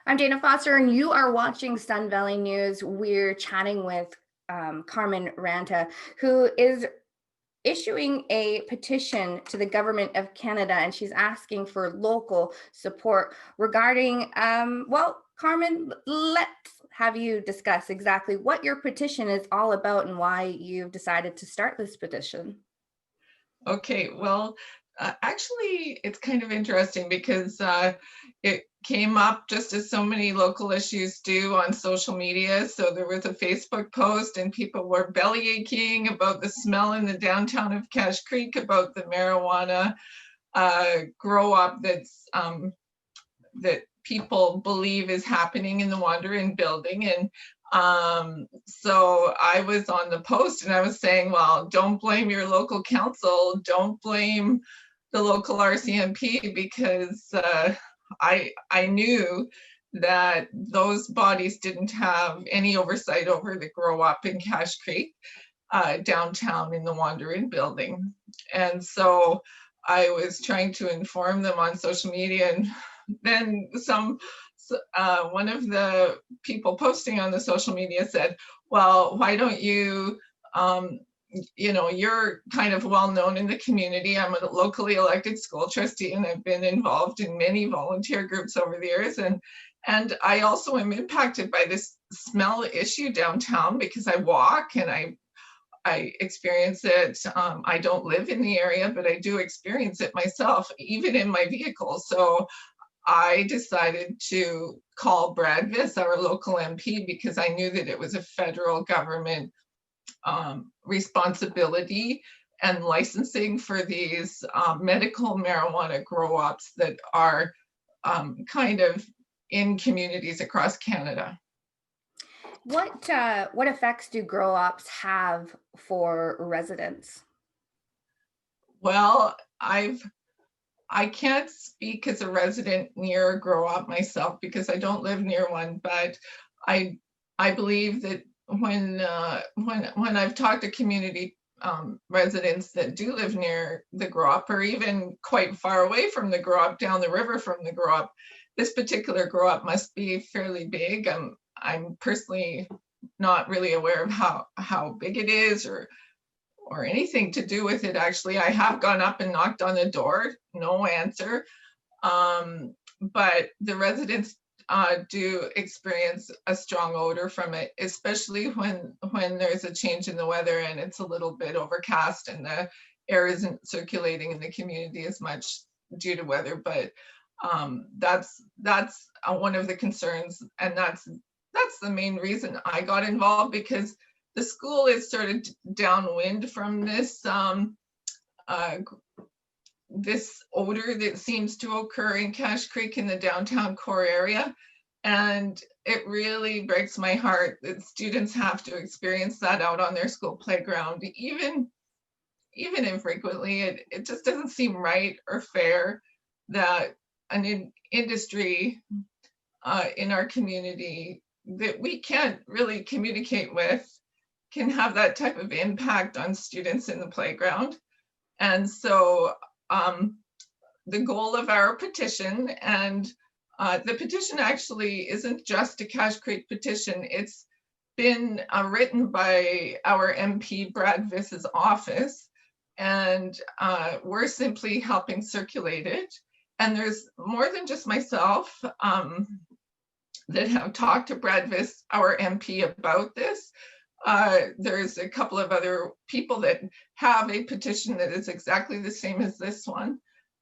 I'm Dana Foster, and you are watching Sunvalley News. We're chatting with Carmen Ranta, who is issuing a petition to the government of Canada, and she's asking for local support regarding, well, Carmen, let's have you discuss exactly what your petition is all about and why you've decided to start this petition. Okay, well, actually, it's kind of interesting because it came up just as so many local issues do on social media. So there was a Facebook post and people were belly aching about the smell in the downtown of Cache Creek, about the marijuana grow up that people believe is happening in the Wander Inn building. And so I was on the post and I was saying, well, don't blame your local council, don't blame the local RCMP, because I knew that those bodies didn't have any oversight over the grow up in Cache Creek downtown in the Wander Inn building. And so I was trying to inform them on social media, and then one of the people posting on the social media said, well, why don't you, you're kind of well known in the community. I'm a locally elected school trustee and I've been involved in many volunteer groups over the years. And I also am impacted by this smell issue downtown because I walk and I experience it. I don't live in the area, but I do experience it myself, even in my vehicle. So I decided to call Brad Viss, our local MP, because I knew that it was a federal government responsibility and licensing for these medical marijuana grow-ops that are kind of in communities across Canada. What effects do grow-ops have for residents? Well, I can't speak as a resident near a grow-op myself because I don't live near one, but I believe that when I've talked to community residents that do live near the grow-op, or even quite far away from the grow-op, down the river from the grow-op, this particular grow-op must be fairly big. I'm personally not really aware of how big it is or anything to do with it. Actually, I have gone up and knocked on the door, no answer. But the residents do experience a strong odor from it, especially when there's a change in the weather and it's a little bit overcast and the air isn't circulating in the community as much due to weather. But that's one of the concerns, and that's the main reason I got involved, because the school is sort of downwind from this this odor that seems to occur in Cache Creek in the downtown core area. And it really breaks my heart that students have to experience that out on their school playground, even infrequently. It just doesn't seem right or fair that an industry in our community that we can't really communicate with can have that type of impact on students in the playground. And so the goal of our petition, and the petition actually isn't just a Cache Creek petition, it's been written by our MP Brad Viss's office, and we're simply helping circulate it. And there's more than just myself that have talked to Brad Viss, our MP, about this. There's a couple of other people that have a petition that is exactly the same as this one.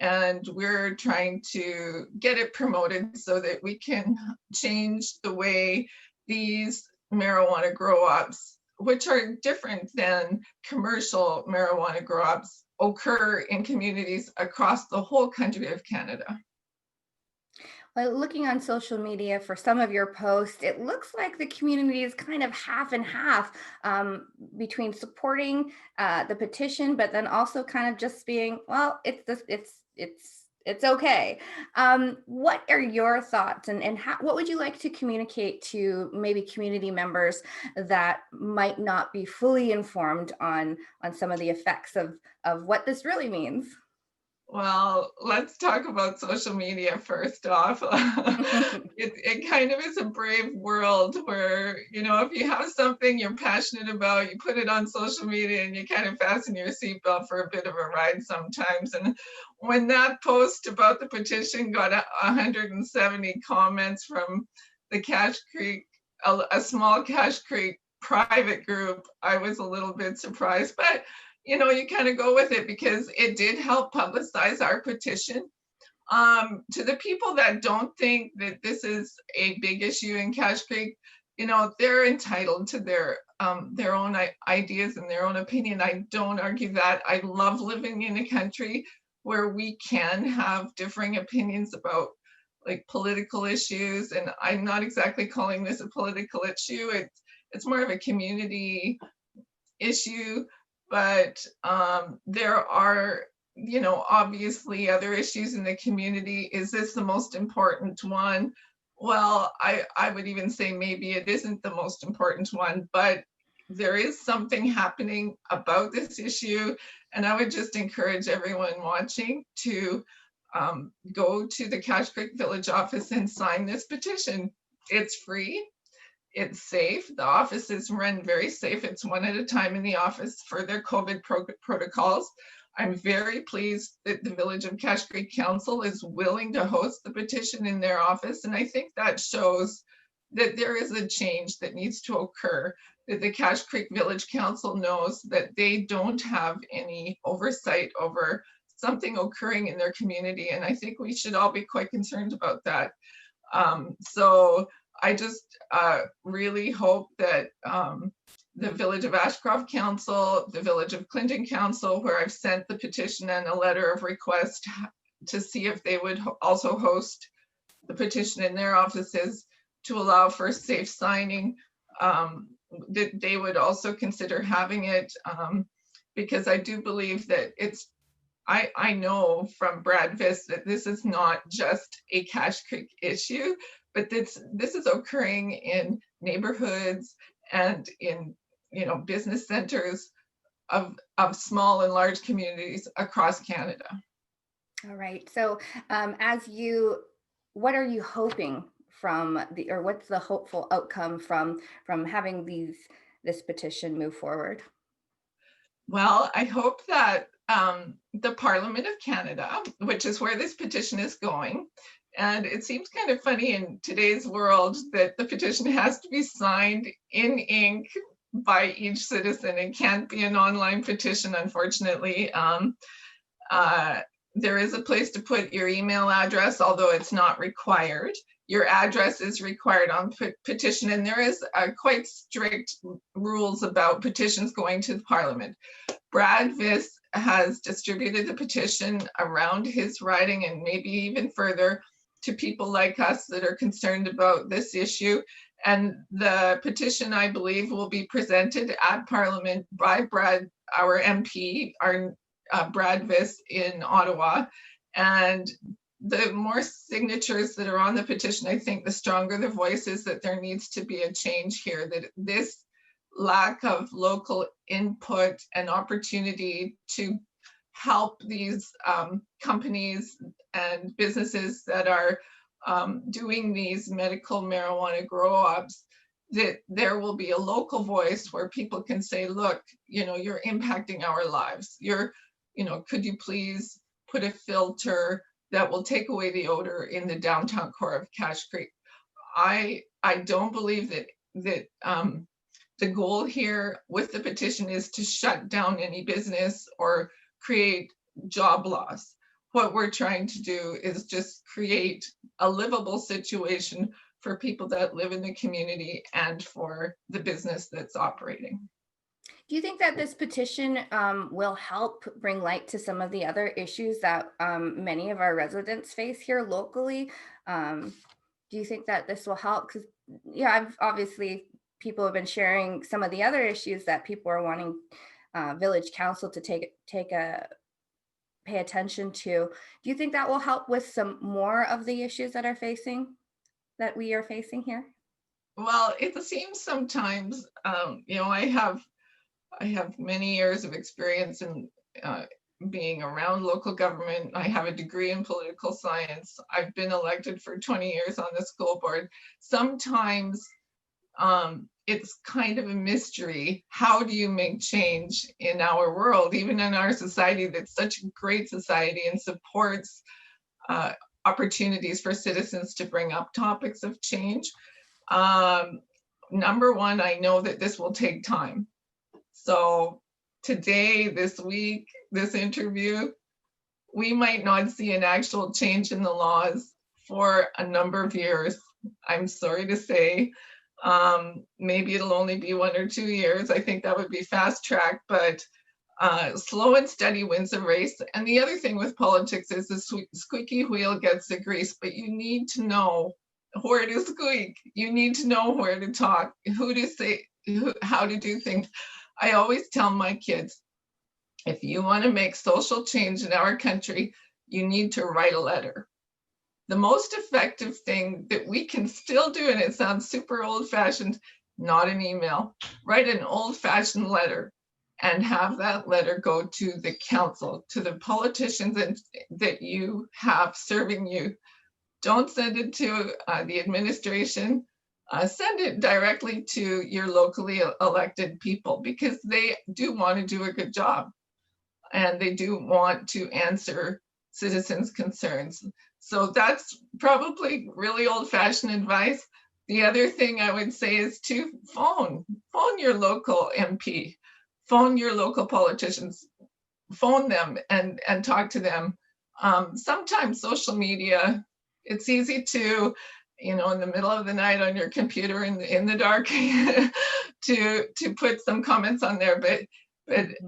And we're trying to get it promoted so that we can change the way these marijuana grow-ops, which are different than commercial marijuana grow-ops, occur in communities across the whole country of Canada. Well, looking on social media for some of your posts, it looks like the community is kind of half and half between supporting the petition, but then also kind of just being, well, it's okay. What are your thoughts, and what would you like to communicate to maybe community members that might not be fully informed on some of the effects of what this really means? Well, let's talk about social media first off. It kind of is a brave world where, you know, if you have something you're passionate about, you put it on social media and you kind of fasten your seatbelt for a bit of a ride sometimes. And when that post about the petition got 170 comments from the Cache Creek, a small Cache Creek private group, I was a little bit surprised, but you know, you kind of go with it because it did help publicize our petition. To the people that don't think that this is a big issue in Cache Creek, you know, they're entitled to their own ideas and their own opinion. I don't argue that. I love living in a country where we can have differing opinions about like political issues, and I'm not exactly calling this a political issue. It's more of a community issue, but there are, you know, obviously other issues in the community. Is this the most important one? Well, I would even say maybe it isn't the most important one, but there is something happening about this issue. And I would just encourage everyone watching to go to the Cache Creek Village office and sign this petition. It's free. It's safe. The office is run very safe. It's one at a time in the office for their COVID protocols. I'm very pleased that the Village of Cache Creek Council is willing to host the petition in their office. And I think that shows that there is a change that needs to occur, that the Cache Creek Village Council knows that they don't have any oversight over something occurring in their community. And I think we should all be quite concerned about that. So I just really hope that the Village of Ashcroft Council, the Village of Clinton Council, where I've sent the petition and a letter of request to see if they would also host the petition in their offices to allow for safe signing, that they would also consider having it, because I do believe that I know from Brad Viss that this is not just a Cache Creek issue, but this is occurring in neighborhoods and in, you know, business centers of small and large communities across Canada. All right. So what are you hoping from or what's the hopeful outcome from having this petition move forward? Well, I hope that the Parliament of Canada, which is where this petition is going, and it seems kind of funny in today's world that the petition has to be signed in ink by each citizen. It can't be an online petition, unfortunately. There is a place to put your email address, although it's not required. Your address is required on petition, and there is quite strict rules about petitions going to the Parliament. Brad Viss has distributed the petition around his riding and maybe even further to people like us that are concerned about this issue. And the petition, I believe, will be presented at Parliament by Brad, our MP, Brad Viss in Ottawa. And the more signatures that are on the petition, I think the stronger the voice is that there needs to be a change here, that this lack of local input and opportunity to help these companies and businesses that are doing these medical marijuana grow ops, that there will be a local voice where people can say, look, you know, you're impacting our lives. Could you please put a filter that will take away the odor in the downtown core of Cache Creek? I don't believe that the goal here with the petition is to shut down any business or create job loss. What we're trying to do is just create a livable situation for people that live in the community and for the business that's operating. Do you think that this petition will help bring light to some of the other issues that many of our residents face here locally? Do you think that this will help? Because, yeah, obviously people have been sharing some of the other issues that people are wanting Village Council to pay attention to. Do you think that will help with some more of the issues that we are facing here? Well, it seems sometimes, I have many years of experience in being around local government. I have a degree in political science. I've been elected for 20 years on the school board. Sometimes it's kind of a mystery. How do you make change in our world, even in our society that's such a great society and supports opportunities for citizens to bring up topics of change? Number one, I know that this will take time. So today, this week, this interview, we might not see an actual change in the laws for a number of years. I'm sorry to say. Maybe it'll only be 1 or 2 years. I think that would be fast track, but slow and steady wins the race. And the other thing with politics is the squeaky wheel gets the grease, but you need to know where to squeak. You need to know where to talk, who to say, how to do things. I always tell my kids, if you want to make social change in our country, you need to write a letter. The most effective thing that we can still do, and it sounds super old-fashioned, not an email, write an old-fashioned letter and have that letter go to the council, to the politicians that you have serving you. Don't send it to the administration. Send it directly to your locally elected people, because they do want to do a good job and they do want to answer citizens' concerns. So that's probably really old-fashioned advice. The other thing I would say is to phone your local MP, phone your local politicians, phone them and talk to them. Sometimes social media, it's easy to, in the middle of the night on your computer in the dark to put some comments on there, but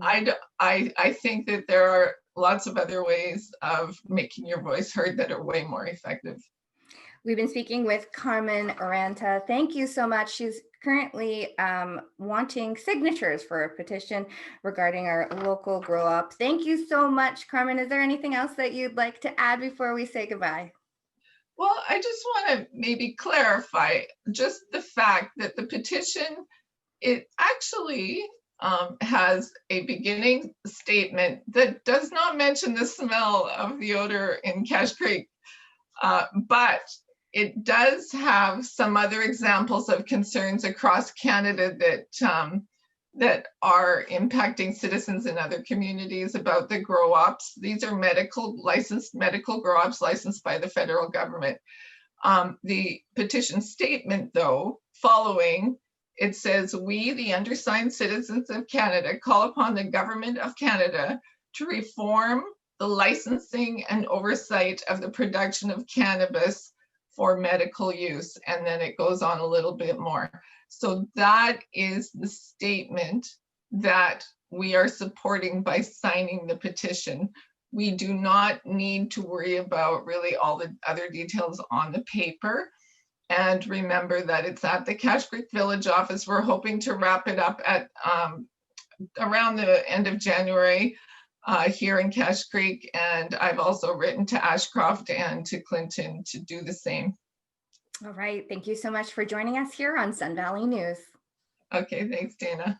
I think that there are lots of other ways of making your voice heard that are way more effective. We've been speaking with Carmen Ranta. Thank you so much. She's currently wanting signatures for a petition regarding our local grow up. Thank you so much, Carmen. Is there anything else that you'd like to add before we say goodbye? Well, I just want to maybe clarify just the fact that the petition, it actually has a beginning statement that does not mention the smell of the odor in Cache Creek, but it does have some other examples of concerns across Canada that are impacting citizens in other communities about the grow-ops. These are licensed medical grow-ops licensed by the federal government. The petition statement, though, following, it says, "We, the undersigned citizens of Canada, call upon the government of Canada to reform the licensing and oversight of the production of cannabis for medical use." And then it goes on a little bit more. So that is the statement that we are supporting by signing the petition. We do not need to worry about really all the other details on the paper. And remember that it's at the Cache Creek Village office. We're hoping to wrap it up at around the end of January here in Cache Creek. And I've also written to Ashcroft and to Clinton to do the same. All right. Thank you so much for joining us here on Sun Valley News. Okay, thanks, Dana.